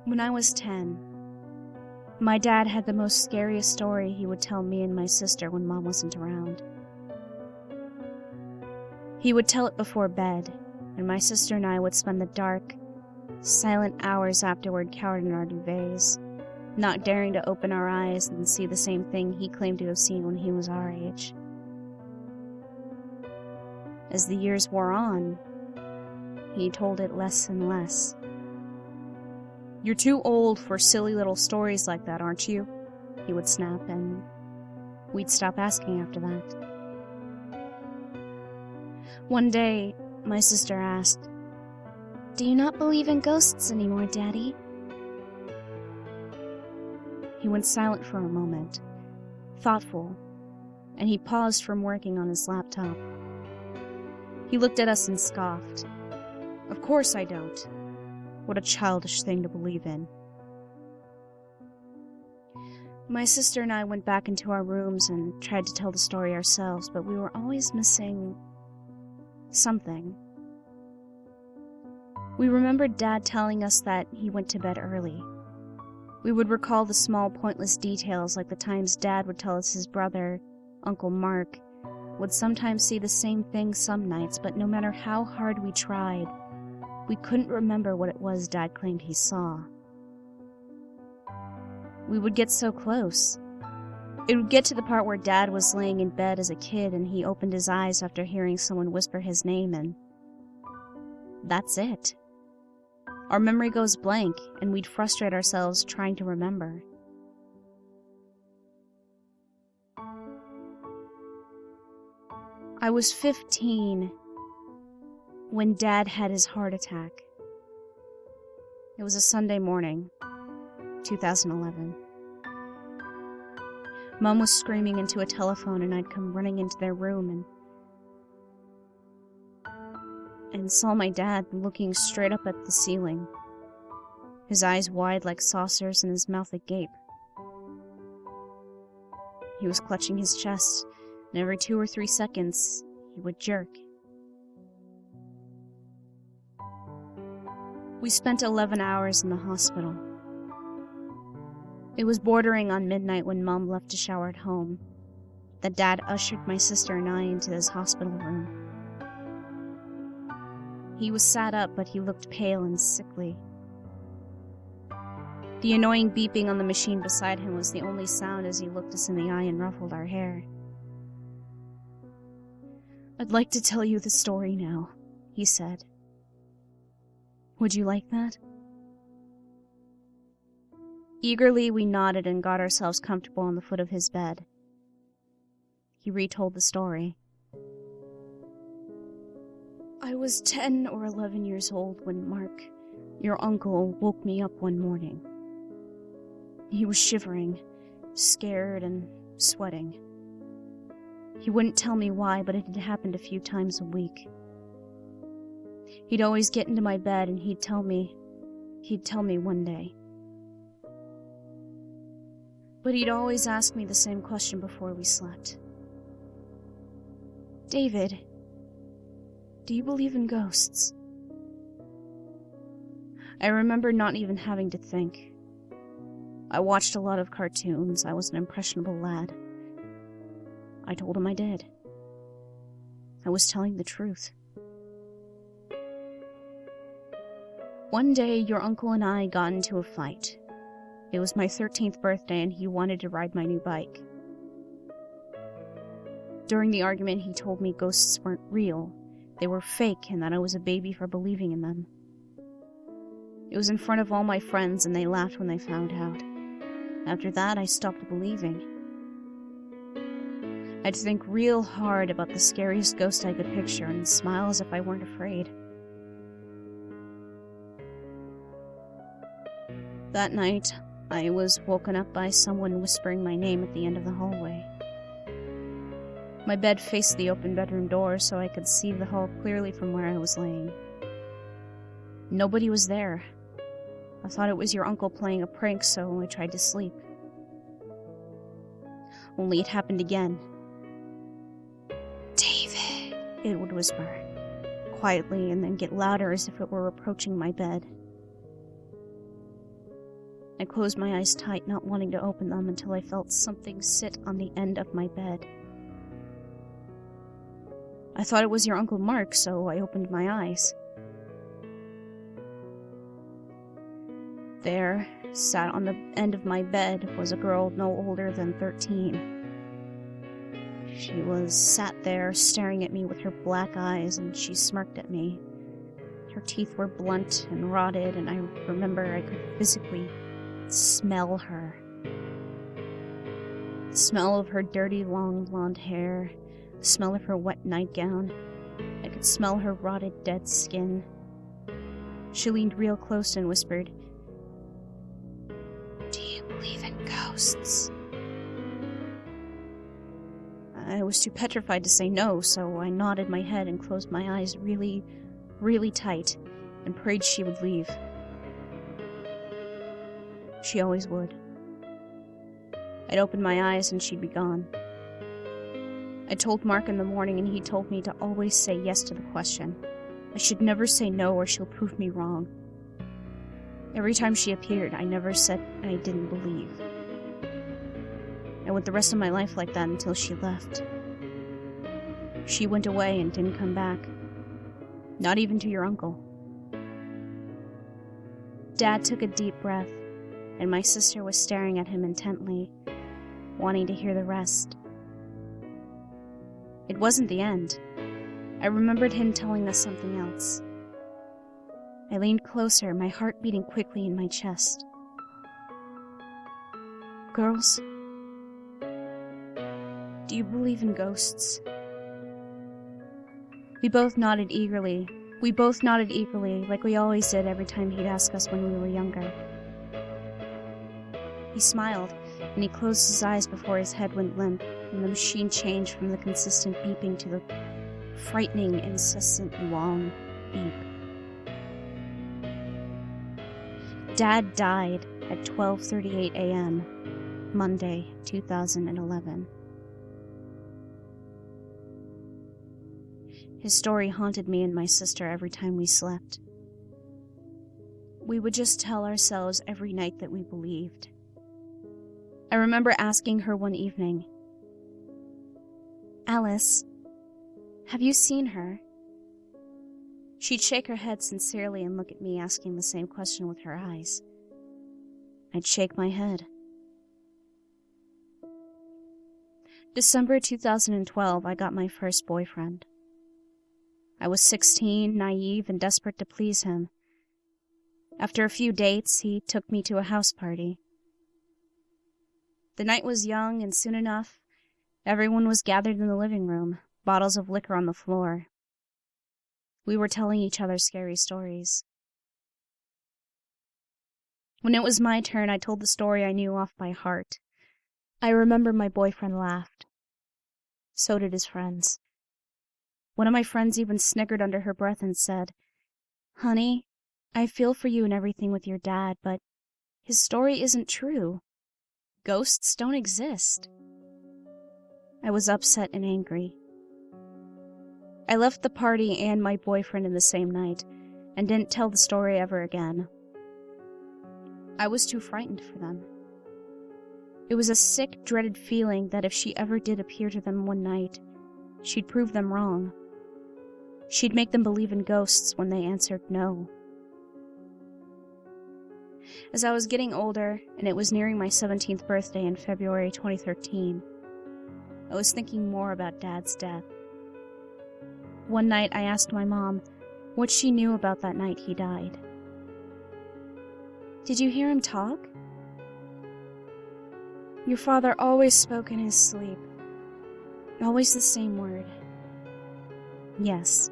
When I was 10, my dad had the most scariest story he would tell me and my sister when Mom wasn't around. He would tell it before bed, and my sister and I would spend the dark, silent hours afterward cowered in our duvets, not daring to open our eyes and see the same thing he claimed to have seen when he was our age. As the years wore on, he told it less and less. "You're too old for silly little stories like that, aren't you?" he would snap, and we'd stop asking after that. One day, my sister asked, "Do you not believe in ghosts anymore, Daddy?" He went silent for a moment, thoughtful, and he paused from working on his laptop. He looked at us and scoffed. "Of course I don't. What a childish thing to believe in." My sister and I went back into our rooms and tried to tell the story ourselves, but we were always missing something. We remembered Dad telling us that he went to bed early. We would recall the small, pointless details, like the times Dad would tell us his brother, Uncle Mark, would sometimes see the same thing some nights, but no matter how hard we tried, we couldn't remember what it was Dad claimed he saw. We would get so close. It would get to the part where Dad was laying in bed as a kid and he opened his eyes after hearing someone whisper his name, and that's it. Our memory goes blank, and we'd frustrate ourselves trying to remember. I was 15 when Dad had his heart attack. It was a Sunday morning, 2011. Mom was screaming into a telephone, and I'd come running into their room and saw my dad looking straight up at the ceiling, his eyes wide like saucers and his mouth agape. He was clutching his chest, and every 2 or 3 seconds, he would jerk. We spent 11 hours in the hospital. It was bordering on midnight when Mom left to shower at home, that Dad ushered my sister and I into his hospital room. He was sat up, but he looked pale and sickly. The annoying beeping on the machine beside him was the only sound as he looked us in the eye and ruffled our hair. "I'd like to tell you the story now," he said. "Would you like that?" Eagerly, we nodded and got ourselves comfortable on the foot of his bed. He retold the story. "I was 10 or 11 years old when Mark, your uncle, woke me up one morning. He was shivering, scared, and sweating. He wouldn't tell me why, but it had happened a few times a week. He'd always get into my bed and he'd tell me one day. But he'd always ask me the same question before we slept. 'David, do you believe in ghosts?' I remember not even having to think. I watched a lot of cartoons. I was an impressionable lad. I told him I did. I was telling the truth. One day, your uncle and I got into a fight. It was my 13th birthday, and he wanted to ride my new bike. During the argument, he told me ghosts weren't real. They were fake, and that I was a baby for believing in them. It was in front of all my friends, and they laughed when they found out. After that, I stopped believing. I'd think real hard about the scariest ghost I could picture and smile as if I weren't afraid. That night, I was woken up by someone whispering my name at the end of the hallway. My bed faced the open bedroom door, so I could see the hall clearly from where I was laying. Nobody was there. I thought it was your uncle playing a prank, so I tried to sleep. Only it happened again. "David," it would whisper, quietly, and then get louder as if it were approaching my bed. I closed my eyes tight, not wanting to open them until I felt something sit on the end of my bed. I thought it was your Uncle Mark, so I opened my eyes. There, sat on the end of my bed, was a girl no older than 13. She sat there staring at me with her black eyes, and she smirked at me. Her teeth were blunt and rotted, and I remember I could physically smell her. The smell of her dirty, long blonde hair, the smell of her wet nightgown. I could smell her rotted, dead skin. She leaned real close and whispered, "Do you believe in ghosts?" I was too petrified to say no, so I nodded my head and closed my eyes really, really tight and prayed she would leave. She always would. I'd open my eyes and she'd be gone. I told Mark in the morning, and he told me to always say yes to the question. I should never say no or she'll prove me wrong. Every time she appeared, I never said I didn't believe. I went the rest of my life like that until she left. She went away and didn't come back. Not even to your uncle. Dad took a deep breath, and my sister was staring at him intently, wanting to hear the rest. It wasn't the end. I remembered him telling us something else. I leaned closer, my heart beating quickly in my chest. "Girls, do you believe in ghosts?" We both nodded eagerly, like we always did every time he'd ask us when we were younger. He smiled, and he closed his eyes before his head went limp, and the machine changed from the consistent beeping to the frightening, incessant, long beep. Dad died at 12:38 a.m., Monday, 2011. His story haunted me and my sister every time we slept. We would just tell ourselves every night that we believed. I remember asking her one evening, "Alice, have you seen her?" She'd shake her head sincerely and look at me, asking the same question with her eyes. I'd shake my head. December 2012, I got my first boyfriend. I was 16, naive, and desperate to please him. After a few dates, he took me to a house party. The night was young, and soon enough, everyone was gathered in the living room, bottles of liquor on the floor. We were telling each other scary stories. When it was my turn, I told the story I knew off by heart. I remember my boyfriend laughed. So did his friends. One of my friends even snickered under her breath and said, "Honey, I feel for you and everything with your dad, but his story isn't true. Ghosts don't exist." I was upset and angry. I left the party and my boyfriend in the same night, and didn't tell the story ever again. I was too frightened for them. It was a sick, dreaded feeling that if she ever did appear to them one night, she'd prove them wrong. She'd make them believe in ghosts when they answered no. As I was getting older, and it was nearing my 17th birthday in February 2013, I was thinking more about Dad's death. One night I asked my mom what she knew about that night he died. "Did you hear him talk?" "Your father always spoke in his sleep. Always the same word." "Yes."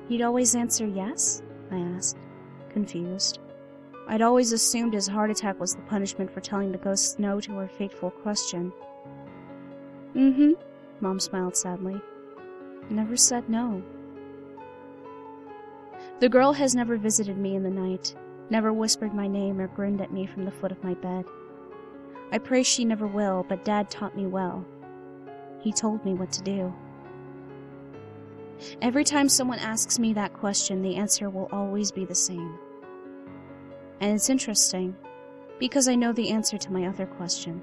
"He'd always answer yes?" I asked, confused. I'd always assumed his heart attack was the punishment for telling the ghosts no to her fateful question. "Mm-hmm," Mom smiled sadly. "Never said no." The girl has never visited me in the night, never whispered my name or grinned at me from the foot of my bed. I pray she never will, but Dad taught me well. He told me what to do. Every time someone asks me that question, the answer will always be the same. And it's interesting, because I know the answer to my other question.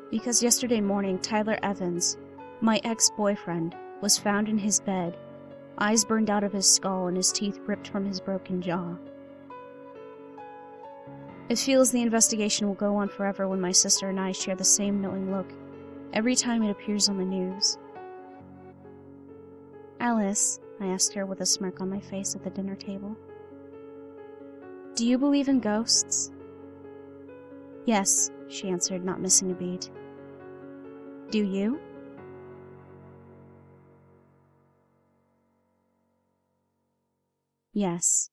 Because yesterday morning, Tyler Evans, my ex-boyfriend, was found in his bed, eyes burned out of his skull and his teeth ripped from his broken jaw. It feels the investigation will go on forever when my sister and I share the same knowing look every time it appears on the news. Alice, I asked her with a smirk on my face at the dinner table, do you believe in ghosts? Yes, she answered, not missing a beat. Do you? Yes.